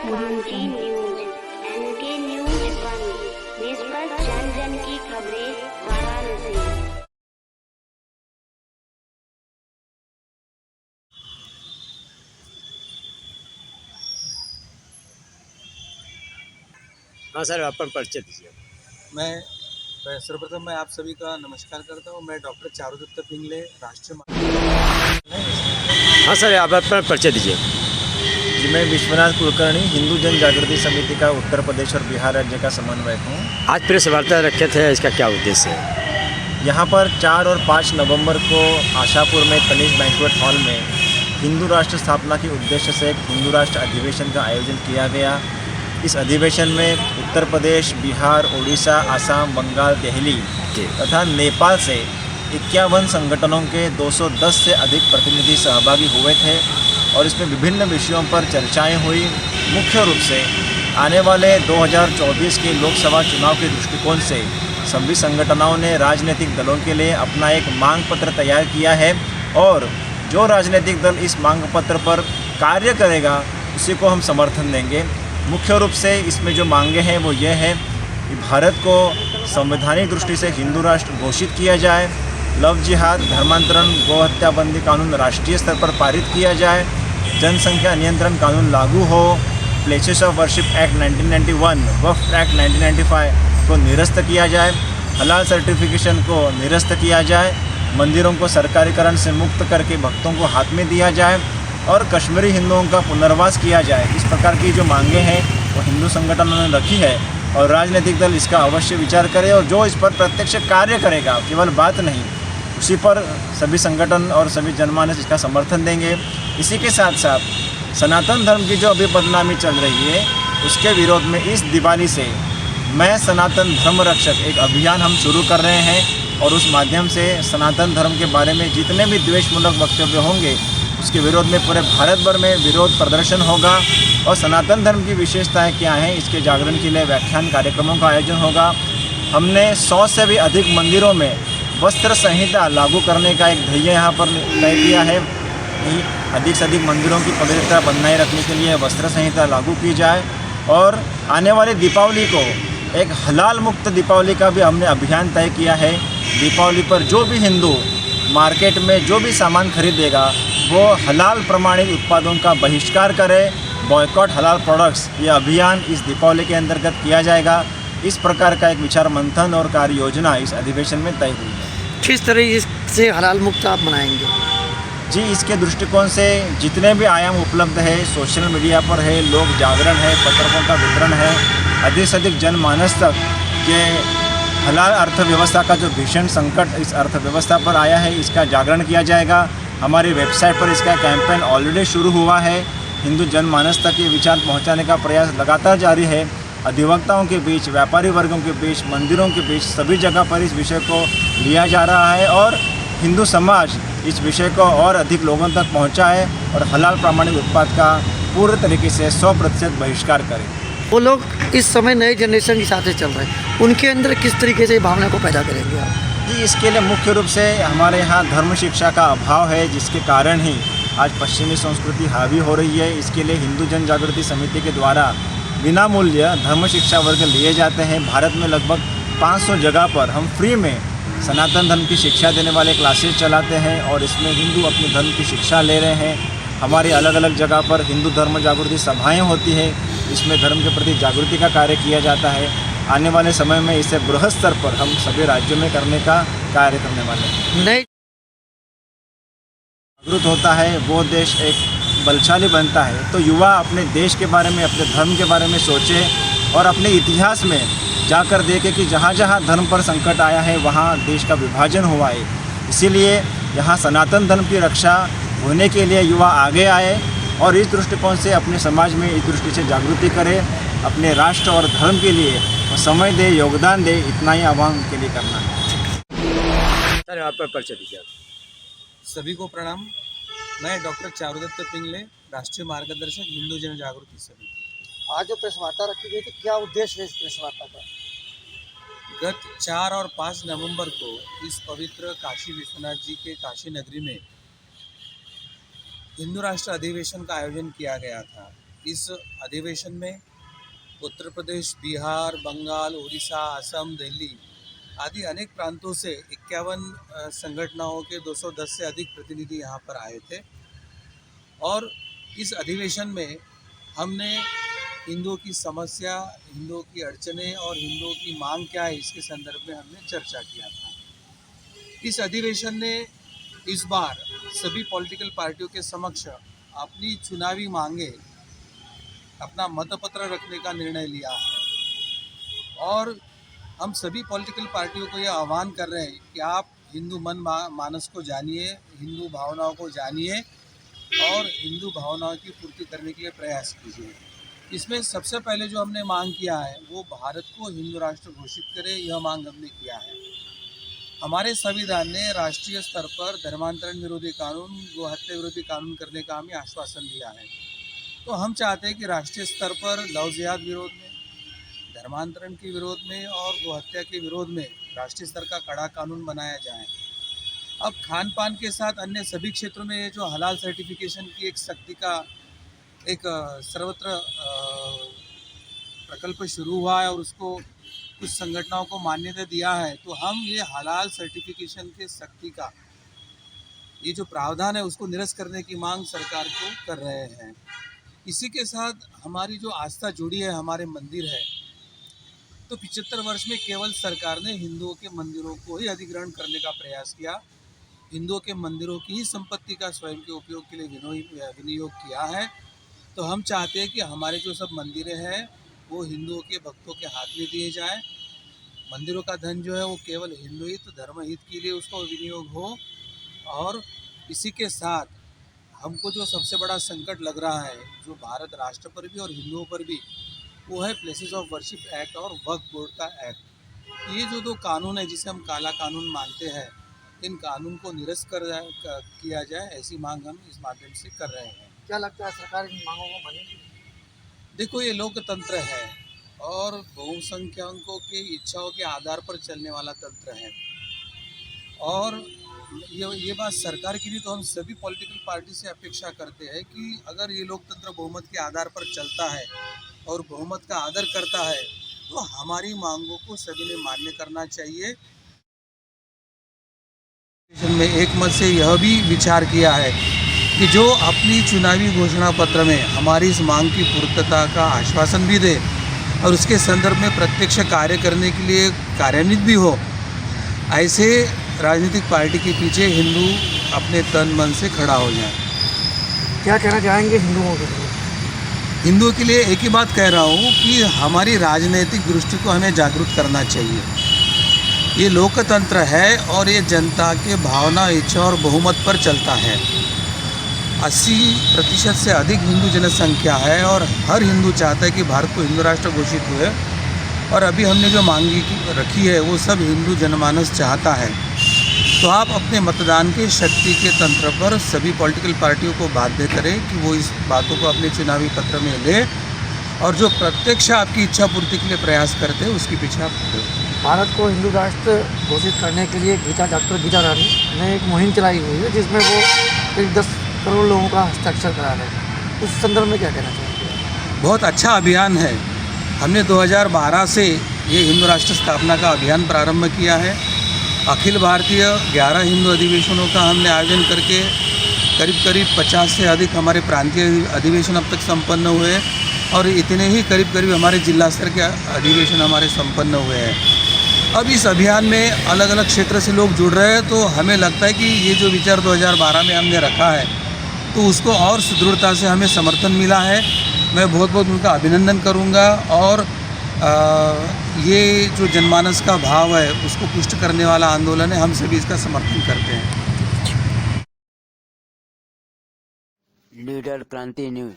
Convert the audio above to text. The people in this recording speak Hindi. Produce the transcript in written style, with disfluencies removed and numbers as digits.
मुंशी न्यूज, एनके न्यूज बंद, निष्पक्ष जन जन की खबरें, वाराणसी। हाँ सर, अपन परिचय दीजिए। सर्वप्रथम मैं आप सभी का नमस्कार करता हूँ। मैं डॉक्टर चारुदत्त पिंगले, राष्ट्रीय हाँ सर, आप अपन परिचय दीजिए। जी, मैं विश्वनाथ कुलकर्णी, हिंदू जन जागृति समिति का उत्तर प्रदेश और बिहार राज्य का समन्वयक हूँ। आज प्रेस वार्ता रखे थे, इसका क्या उद्देश्य है? यहाँ पर 4 और 5 नवंबर को आशापुर में तनिष्क बैंक्वेट हॉल में हिंदू राष्ट्र स्थापना के उद्देश्य से एक हिंदू राष्ट्र अधिवेशन का आयोजन किया गया। इस अधिवेशन में उत्तर प्रदेश, बिहार, उड़ीसा, आसाम, बंगाल, दिल्ली तथा नेपाल से 51 संगठनों के 210 से अधिक प्रतिनिधि सहभागी हुए थे और इसमें विभिन्न विषयों पर चर्चाएं हुई। मुख्य रूप से आने वाले 2024 के लोकसभा चुनाव के दृष्टिकोण से सभी संगठनों ने राजनीतिक दलों के लिए अपना एक मांग पत्र तैयार किया है और जो राजनीतिक दल इस मांग पत्र पर कार्य करेगा उसी को हम समर्थन देंगे। मुख्य रूप से इसमें जो मांगे हैं वो ये है कि भारत को संवैधानिक दृष्टि से हिंदू राष्ट्र घोषित किया जाए, लव जिहाद, धर्मांतरण, गोहत्याबंदी कानून राष्ट्रीय स्तर पर पारित किया जाए, जनसंख्या नियंत्रण कानून लागू हो, places of worship act 1991, Waqf act 1995 को निरस्त किया जाए, हलाल सर्टिफिकेशन को निरस्त किया जाए, मंदिरों को सरकारीकरण से मुक्त करके भक्तों को हाथ में दिया जाए और कश्मीरी हिंदुओं का पुनर्वास किया जाए। इस प्रकार की जो मांगे हैं वो हिंदू संगठनों ने रखी है और राजनीतिक दल इसका अवश्य विचार करे और जो इस पर प्रत्यक्ष कार्य करेगा, केवल बात नहीं, उसी पर सभी संगठन और सभी जनमानस इसका समर्थन देंगे। इसी के साथ साथ सनातन धर्म की जो अभी बदनामी चल रही है उसके विरोध में इस दिवाली से मैं सनातन धर्म रक्षक एक अभियान हम शुरू कर रहे हैं और उस माध्यम से सनातन धर्म के बारे में जितने भी द्वेषमूलक वक्तव्य होंगे उसके विरोध में पूरे भारत भर में विरोध प्रदर्शन होगा और सनातन धर्म की विशेषताएं क्या हैं इसके जागरण के लिए व्याख्यान कार्यक्रमों का आयोजन होगा। हमने 100 से भी अधिक मंदिरों में वस्त्र संहिता लागू करने का एक ध्येय यहाँ पर तय किया है कि अधिक से अधिक मंदिरों की पवित्रता बनाए रखने के लिए वस्त्र संहिता लागू की जाए और आने वाली दीपावली को एक हलाल मुक्त दीपावली का भी हमने अभियान तय किया है। दीपावली पर जो भी हिंदू मार्केट में जो भी सामान खरीदेगा वो हलाल प्रमाणित उत्पादों का बहिष्कार करे, बॉयकॉट हलाल प्रोडक्ट्स, ये अभियान इस दीपावली के अंतर्गत किया जाएगा। इस प्रकार का एक विचार मंथन और कार्य योजना इस अधिवेशन में तय हुई है। किस तरीके से हलाल मुक्त आप मनाएंगे? जी, इसके दृष्टिकोण से जितने भी आयाम उपलब्ध है, सोशल मीडिया पर है, लोक जागरण है, पत्रकों का वितरण है, अधिक से अधिक जनमानस तक ये हलाल अर्थव्यवस्था का जो भीषण संकट इस अर्थव्यवस्था पर आया है इसका जागरण किया जाएगा। हमारी वेबसाइट पर इसका कैंपेन ऑलरेडी शुरू हुआ है। हिंदू जनमानस तक ये विचार पहुंचाने का प्रयास लगातार जारी है। अधिवक्ताओं के बीच, व्यापारी वर्गों के बीच, मंदिरों के बीच सभी जगह पर इस विषय को लिया जा रहा है और हिंदू समाज इस विषय को और अधिक लोगों तक पहुंचाए और हलाल प्रमाणित उत्पाद का पूरे तरीके से 100% बहिष्कार करें। वो लोग इस समय नए जनरेशन के साथ चल रहे हैं, उनके अंदर किस तरीके से भावना को पैदा करेंगे आप? जी, इसके लिए मुख्य रूप से हमारे यहाँ धर्म शिक्षा का अभाव है जिसके कारण ही आज पश्चिमी संस्कृति हावी हो रही है। इसके लिए हिंदू जन जागृति समिति के द्वारा बिना मूल्य धर्म शिक्षा वर्ग लिए जाते हैं। भारत में लगभग 500 जगह पर हम फ्री में सनातन धर्म की शिक्षा देने वाले क्लासेस चलाते हैं और इसमें हिंदू अपने धर्म की शिक्षा ले रहे हैं। हमारी अलग अलग जगह पर हिंदू धर्म जागृति सभाएँ होती हैं, इसमें धर्म के प्रति जागृति का कार्य किया जाता है। आने वाले समय में इसे बृहद स्तर पर हम सभी राज्यों में करने का कार्य करने वाले हैं। नए जागरूक होता है वो देश एक बलशाली बनता है। तो युवा अपने देश के बारे में, अपने धर्म के बारे में सोचे और अपने इतिहास में जाकर देखे कि जहाँ जहाँ धर्म पर संकट आया है वहाँ देश का विभाजन हुआ है। इसीलिए यहाँ सनातन धर्म की रक्षा होने के लिए युवा आगे आए और इस दृष्टिकोण से अपने समाज में इस दृष्टि से जागृति करे, अपने राष्ट्र और धर्म के लिए समय दे, योगदान दे, इतना ही आह्वान के लिए करना है। सर, आप परिचय दीजिए। सभी को प्रणाम। मैं डॉक्टर चारुदत्त पिंगले, राष्ट्रीय मार्गदर्शक, हिंदू जन जागृति समिति। आज जो प्रेस वार्ता रखी गई थी, क्या उद्देश्य है इस प्रेस वार्ता का? गत 4 और 5 नवंबर को इस पवित्र काशी विश्वनाथ जी के काशी नगरी में हिंदू राष्ट्र अधिवेशन का आयोजन किया गया था इस अधिवेशन में उत्तर प्रदेश, बिहार, बंगाल, उड़ीसा, असम, दिल्ली आदि अनेक प्रांतों से 51 संगठनों के 210 से अधिक प्रतिनिधि यहाँ पर आए थे। और इस अधिवेशन में हमने हिंदुओं की समस्या, हिंदुओं की अड़चनें और हिंदुओं की मांग क्या है इसके संदर्भ में हमने चर्चा किया था। इस अधिवेशन ने इस बार सभी पॉलिटिकल पार्टियों के समक्ष अपनी चुनावी मांगे, अपना मतपत्र रखने का निर्णय लिया है। और हम सभी पॉलिटिकल पार्टियों को यह आह्वान कर रहे हैं कि आप हिंदू मानस को जानिए, हिंदू भावनाओं को जानिए और हिंदू भावनाओं की पूर्ति करने के लिए प्रयास कीजिए। इसमें सबसे पहले जो हमने मांग किया है वो भारत को हिंदू राष्ट्र घोषित करे, यह मांग हमने किया है। हमारे संविधान ने राष्ट्रीय स्तर पर धर्मांतरण विरोधी कानून, गोहत्या विरोधी कानून करने का हमें आश्वासन दिया है। तो हम चाहते हैं कि राष्ट्रीय स्तर पर लव जिहाद विरोध में, धर्मांतरण के विरोध में और गोहत्या के विरोध में राष्ट्रीय स्तर का कड़ा कानून बनाया जाए। अब खान पान के साथ अन्य सभी क्षेत्रों में ये जो हलाल सर्टिफिकेशन की एक सख्ती का एक सर्वत्र प्रकल्प शुरू हुआ है और उसको कुछ संगठनों को मान्यता दिया है, तो हम ये हलाल सर्टिफिकेशन के सख्ती का ये जो प्रावधान है उसको निरस्त करने की मांग सरकार को कर रहे हैं। इसी के साथ हमारी जो आस्था जुड़ी है, हमारे मंदिर है, तो 75 वर्ष में केवल सरकार ने हिंदुओं के मंदिरों को ही अधिग्रहण करने का प्रयास किया, हिंदुओं के मंदिरों की ही संपत्ति का स्वयं के उपयोग के लिए विनियोग किया है। तो हम चाहते हैं कि हमारे जो सब मंदिरें हैं वो हिंदुओं के भक्तों के हाथ में दिए जाए। मंदिरों का धन जो है वो केवल हिंदू हित, धर्म हित के लिए उसका विनियोग हो। और इसी के साथ हमको जो सबसे बड़ा संकट लग रहा है, जो भारत राष्ट्र पर भी और हिंदुओं पर भी, वो है प्लेसेस ऑफ वर्शिप एक्ट और वक्फ बोर्ड का एक्ट। ये जो दो कानून है जिसे हम काला कानून मानते हैं, इन कानून को निरस्त किया जाए, ऐसी मांग हम इस माध्यम से कर रहे हैं। क्या लगता है सरकार इन मांगों को मानेगी? देखो, ये लोकतंत्र है और बहुसंख्यकों की इच्छाओं के आधार पर चलने वाला तंत्र है। और ये बात सरकार की भी, तो हम सभी पॉलिटिकल पार्टी से अपेक्षा करते हैं कि अगर ये लोकतंत्र बहुमत के आधार पर चलता है और बहुमत का आदर करता है, तो हमारी मांगों को सभी ने मान्य करना चाहिए। में एक मत से यह भी विचार किया है कि जो अपनी चुनावी घोषणा पत्र में हमारी इस मांग की पूर्तता का आश्वासन भी दे और उसके संदर्भ में प्रत्यक्ष कार्य करने के लिए कार्यान्वित भी हो, ऐसे राजनीतिक पार्टी के पीछे हिंदू अपने तन मन से खड़ा हो जाए। क्या कहना चाहेंगे हिंदुओं के लिए? हिंदुओं के लिए एक ही बात कह रहा हूँ कि हमारी राजनीतिक दृष्टि को हमें जागरूक करना चाहिए। ये लोकतंत्र है और ये जनता के भावना, इच्छा और बहुमत पर चलता है। 80% से अधिक हिंदू जनसंख्या है और हर हिंदू चाहता है कि भारत को हिंदू राष्ट्र घोषित हुए। और अभी हमने जो मांगी रखी है वो सब हिंदू जनमानस चाहता है। तो आप अपने मतदान के शक्ति के तंत्र पर सभी पॉलिटिकल पार्टियों को बाध्य करें कि वो इस बातों को अपने चुनावी पत्र में ले और जो प्रत्यक्ष आपकी इच्छा पूर्ति के लिए प्रयास करते हैं उसके पीछे आप खड़े हो। भारत को हिंदू राष्ट्र घोषित करने के लिए डॉक्टर गीता रानी ने एक मुहिम चलाई हुई है जिसमें वो करीब 10 करोड़ लोगों का हस्ताक्षर करा रहे हैं। उस संदर्भ में क्या कहना चाहेंगे? बहुत अच्छा अभियान है। हमने 2012 से ये हिंदू राष्ट्र स्थापना का अभियान प्रारंभ किया है। अखिल भारतीय 11 हिंदू अधिवेशनों का हमने आयोजन करके करीब 50 से अधिक हमारे प्रांतीय अधिवेशन अब तक संपन्न हुए और इतने ही करीब हमारे जिला स्तर के अधिवेशन हमारे संपन्न हुए हैं। अब इस अभियान में अलग अलग क्षेत्र से लोग जुड़ रहे हैं, तो हमें लगता है कि ये जो विचार 2012 में हमने रखा है तो उसको और सुदृढ़ता से हमें समर्थन मिला है। मैं बहुत उनका अभिनंदन करूंगा और ये जो जनमानस का भाव है उसको पुष्ट करने वाला आंदोलन है, हम सभी इसका समर्थन करते हैं। लीडर क्रांति न्यूज।